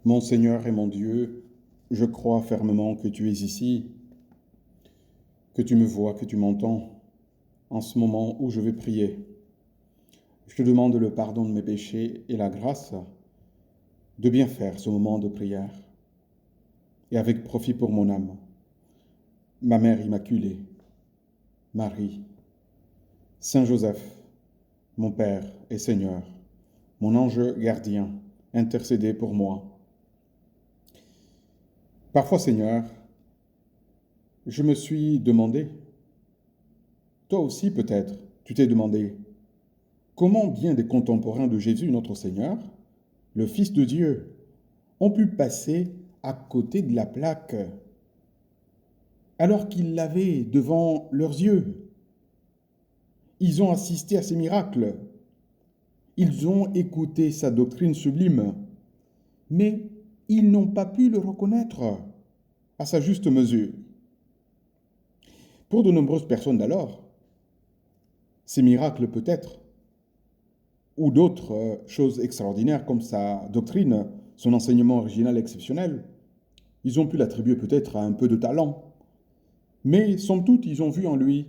Mon Seigneur et mon Dieu, je crois fermement que tu es ici, que tu me vois, que tu m'entends en ce moment où je vais prier. Je te demande le pardon de mes péchés et la grâce de bien faire ce moment de prière et avec profit pour mon âme. Ma Mère Immaculée, Marie, Saint Joseph, mon Père et Seigneur, mon ange gardien, intercédez pour moi. Parfois, Seigneur, je me suis demandé, toi aussi peut-être, tu t'es demandé, comment bien des contemporains de Jésus, notre Seigneur, le Fils de Dieu, ont pu passer à côté de la plaque alors qu'ils l'avaient devant leurs yeux. Ils ont assisté à ses miracles. Ils ont écouté sa doctrine sublime. Mais ils n'ont pas pu le reconnaître à sa juste mesure. Pour de nombreuses personnes d'alors, ces miracles peut-être, ou d'autres choses extraordinaires comme sa doctrine, son enseignement original exceptionnel, ils ont pu l'attribuer peut-être à un peu de talent. Mais somme toute, ils ont vu en lui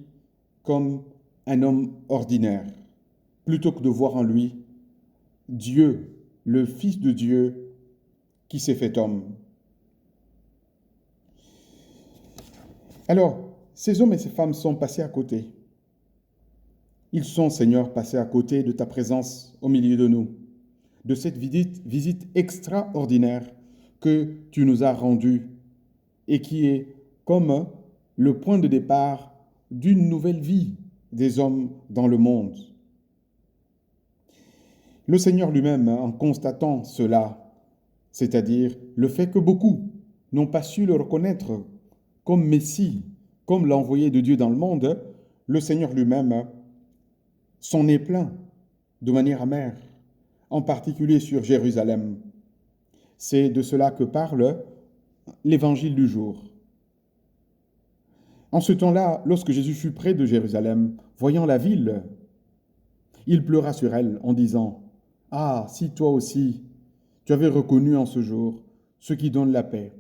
comme un homme ordinaire, plutôt que de voir en lui Dieu, le Fils de Dieu qui s'est fait homme. Alors, ces hommes et ces femmes sont passés à côté. Ils sont, Seigneur, passés à côté de ta présence au milieu de nous, de cette visite extraordinaire que tu nous as rendue et qui est comme le point de départ d'une nouvelle vie des hommes dans le monde. Le Seigneur lui-même, en constatant cela, c'est-à-dire le fait que beaucoup n'ont pas su le reconnaître comme Messie, comme l'envoyé de Dieu dans le monde, le Seigneur lui-même s'en est plaint de manière amère, en particulier sur Jérusalem. C'est de cela que parle l'évangile du jour. En ce temps-là, lorsque Jésus fut près de Jérusalem, voyant la ville, il pleura sur elle en disant, « Ah, si toi aussi, tu avais reconnu en ce jour ce qui donne la paix.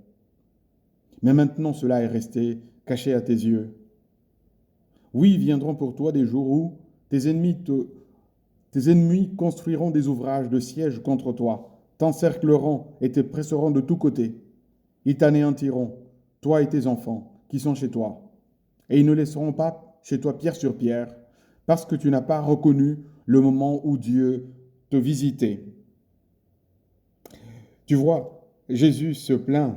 Mais maintenant cela est resté caché à tes yeux. Oui, viendront pour toi des jours où tes ennemis construiront des ouvrages de siège contre toi, t'encercleront et te presseront de tous côtés. Ils t'anéantiront, toi et tes enfants qui sont chez toi. Et ils ne laisseront pas chez toi pierre sur pierre, parce que tu n'as pas reconnu le moment où Dieu te visitait. » Tu vois, Jésus se plaint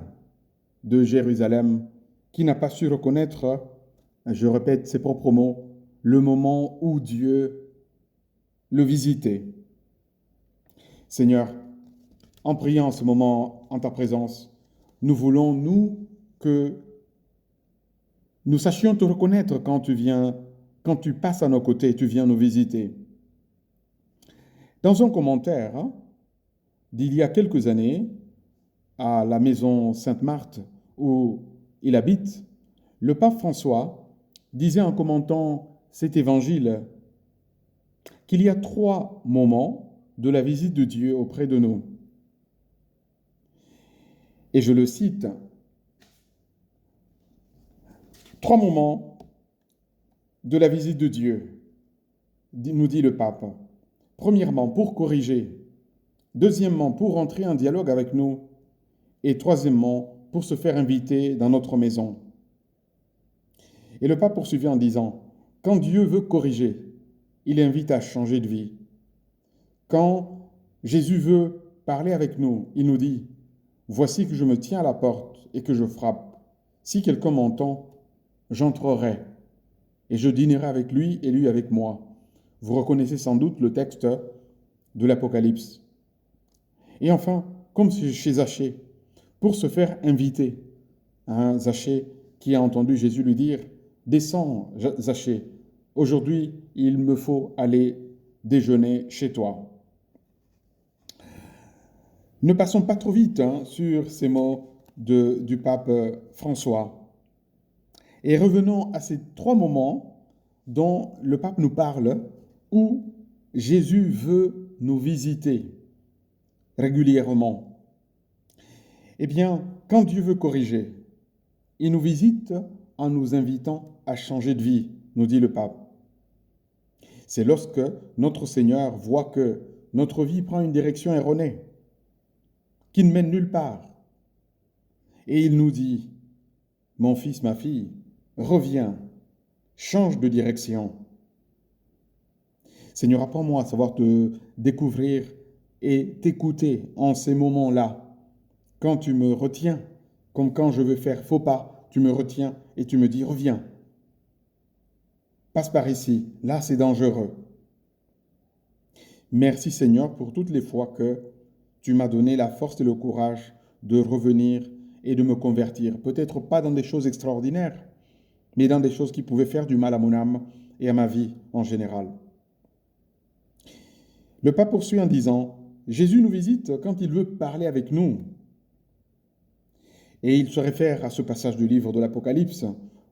de Jérusalem qui n'a pas su reconnaître, je répète ses propres mots, le moment où Dieu le visitait. Seigneur, en priant en ce moment en ta présence, nous voulons, nous, que nous sachions te reconnaître quand tu viens, quand tu passes à nos côtés, tu viens nous visiter. Dans un commentaire d'il y a quelques années, à la maison Sainte-Marthe où il habite, le pape François disait en commentant cet évangile qu'il y a 3 moments de la visite de Dieu auprès de nous. Et je le cite, 3 moments de la visite de Dieu, nous dit le pape. Premièrement, pour corriger. Deuxièmement, pour entrer en dialogue avec nous. Et troisièmement, pour se faire inviter dans notre maison. Et le pape poursuivit en disant, quand Dieu veut corriger, il invite à changer de vie. Quand Jésus veut parler avec nous, il nous dit, voici que je me tiens à la porte et que je frappe. Si quelqu'un m'entend, j'entrerai et je dînerai avec lui et lui avec moi. Vous reconnaissez sans doute le texte de l'Apocalypse. Et enfin, comme chez Zachée, pour se faire inviter, Zachée qui a entendu Jésus lui dire, descends Zachée, aujourd'hui il me faut aller déjeuner chez toi. Ne passons pas trop vite sur ces mots du pape François. Et revenons à ces 3 moments dont le pape nous parle, où Jésus veut nous visiter régulièrement. Eh bien, quand Dieu veut corriger, il nous visite en nous invitant à changer de vie, nous dit le pape. C'est lorsque notre Seigneur voit que notre vie prend une direction erronée, qui ne mène nulle part. Et il nous dit, mon fils, ma fille, reviens, change de direction. Seigneur, apprends-moi à savoir te découvrir et t'écouter en ces moments-là. Quand tu me retiens, comme quand je veux faire faux pas, tu me retiens et tu me dis, reviens. Passe par ici, là c'est dangereux. Merci Seigneur pour toutes les fois que tu m'as donné la force et le courage de revenir et de me convertir. Peut-être pas dans des choses extraordinaires, mais dans des choses qui pouvaient faire du mal à mon âme et à ma vie en général. Le pape poursuit en disant, Jésus nous visite quand il veut parler avec nous. Et il se réfère à ce passage du livre de l'Apocalypse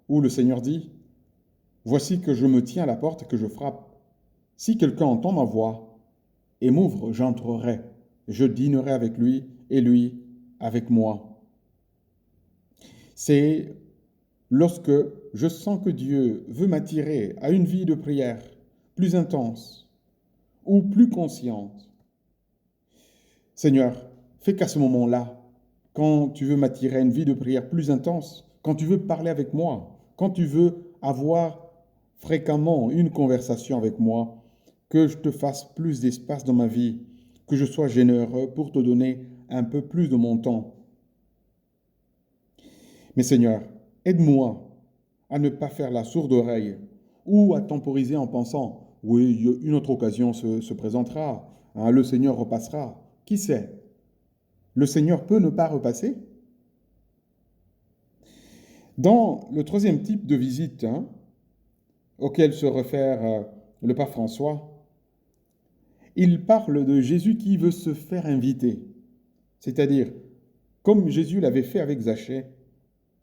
où le Seigneur dit, voici que je me tiens à la porte et que je frappe. Si quelqu'un entend ma voix et m'ouvre, j'entrerai. Je dînerai avec lui et lui avec moi. C'est lorsque je sens que Dieu veut m'attirer à une vie de prière plus intense ou plus consciente. Seigneur, fais qu'à ce moment-là, quand tu veux m'attirer à une vie de prière plus intense, quand tu veux parler avec moi, quand tu veux avoir fréquemment une conversation avec moi, que je te fasse plus d'espace dans ma vie, que je sois généreux pour te donner un peu plus de mon temps. Mais Seigneur, aide-moi à ne pas faire la sourde oreille ou à temporiser en pensant, oui, une autre occasion se présentera, hein, le Seigneur repassera. Qui sait? Le Seigneur peut ne pas repasser. Dans le troisième type de visite auquel se réfère le pape François, il parle de Jésus qui veut se faire inviter. C'est-à-dire, comme Jésus l'avait fait avec Zachée,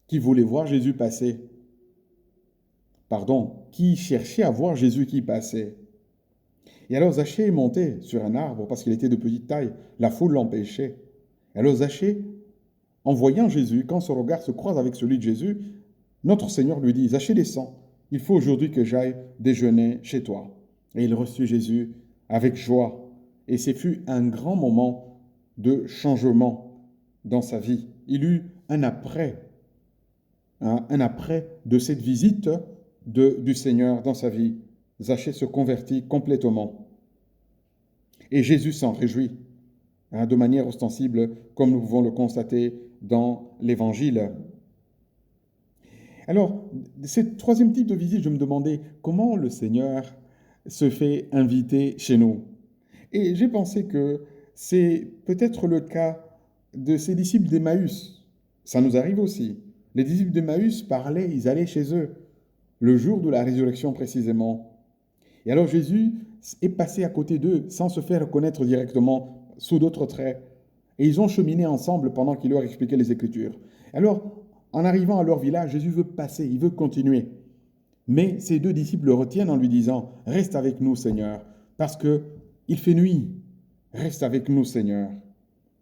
qui voulait voir Jésus passer. Qui cherchait à voir Jésus qui passait. Et alors Zachée est monté sur un arbre parce qu'il était de petite taille. La foule l'empêchait. Et alors Zachée, en voyant Jésus, quand son regard se croise avec celui de Jésus, notre Seigneur lui dit, Zachée, descends, il faut aujourd'hui que j'aille déjeuner chez toi. Et il reçut Jésus avec joie. Et ce fut un grand moment de changement dans sa vie. Il eut un après de cette visite du Seigneur dans sa vie. Zachée se convertit complètement. Et Jésus s'en réjouit, de manière ostensible, comme nous pouvons le constater dans l'Évangile. Alors, cette troisième type de visite, je me demandais comment le Seigneur se fait inviter chez nous. Et j'ai pensé que c'est peut-être le cas de ces disciples d'Emmaüs. Ça nous arrive aussi. Les disciples d'Emmaüs parlaient, ils allaient chez eux, le jour de la résurrection précisément. Et alors Jésus est passé à côté d'eux sans se faire reconnaître directement sous d'autres traits. Et ils ont cheminé ensemble pendant qu'il leur expliquait les Écritures. Alors, en arrivant à leur village, Jésus veut passer, il veut continuer. Mais ces deux disciples le retiennent en lui disant, « Reste avec nous, Seigneur, parce qu'il fait nuit. Reste avec nous, Seigneur. »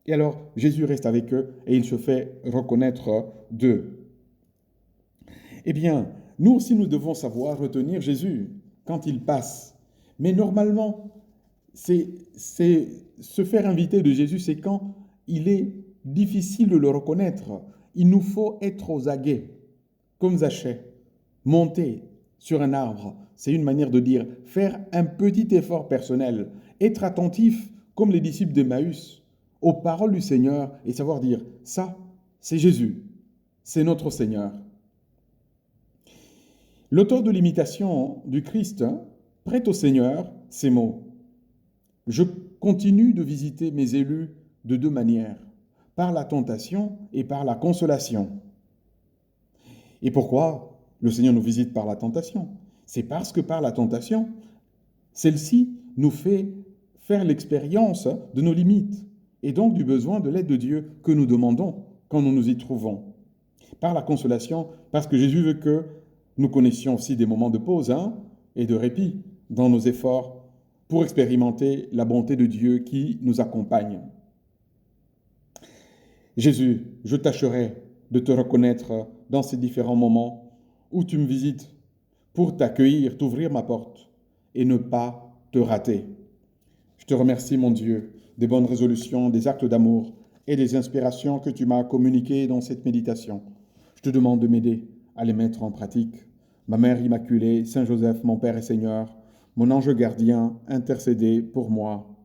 Et alors, Jésus reste avec eux et il se fait reconnaître d'eux. Eh bien, nous aussi, nous devons savoir retenir Jésus quand il passe. Mais normalement, c'est se faire inviter de Jésus, c'est quand il est difficile de le reconnaître. Il nous faut être aux aguets, comme Zachée. Monter sur un arbre, c'est une manière de dire faire un petit effort personnel, être attentif, comme les disciples d'Emmaüs, aux paroles du Seigneur et savoir dire, ça, c'est Jésus, c'est notre Seigneur. L'auteur de l'imitation du Christ prête au Seigneur ces mots. Je continue de visiter mes élus de deux manières, par la tentation et par la consolation. Et pourquoi le Seigneur nous visite par la tentation? C'est parce que par la tentation, celle-ci nous fait faire l'expérience de nos limites et donc du besoin de l'aide de Dieu que nous demandons quand nous nous y trouvons. Par la consolation, parce que Jésus veut que nous connaissions aussi des moments de pause et de répit dans nos efforts pour expérimenter la bonté de Dieu qui nous accompagne. Jésus, je tâcherai de te reconnaître dans ces différents moments où tu me visites pour t'accueillir, t'ouvrir ma porte et ne pas te rater. Je te remercie, mon Dieu, des bonnes résolutions, des actes d'amour et des inspirations que tu m'as communiquées dans cette méditation. Je te demande de m'aider à les mettre en pratique. Ma Mère Immaculée, Saint Joseph, mon Père et Seigneur, mon ange gardien, intercédez pour moi.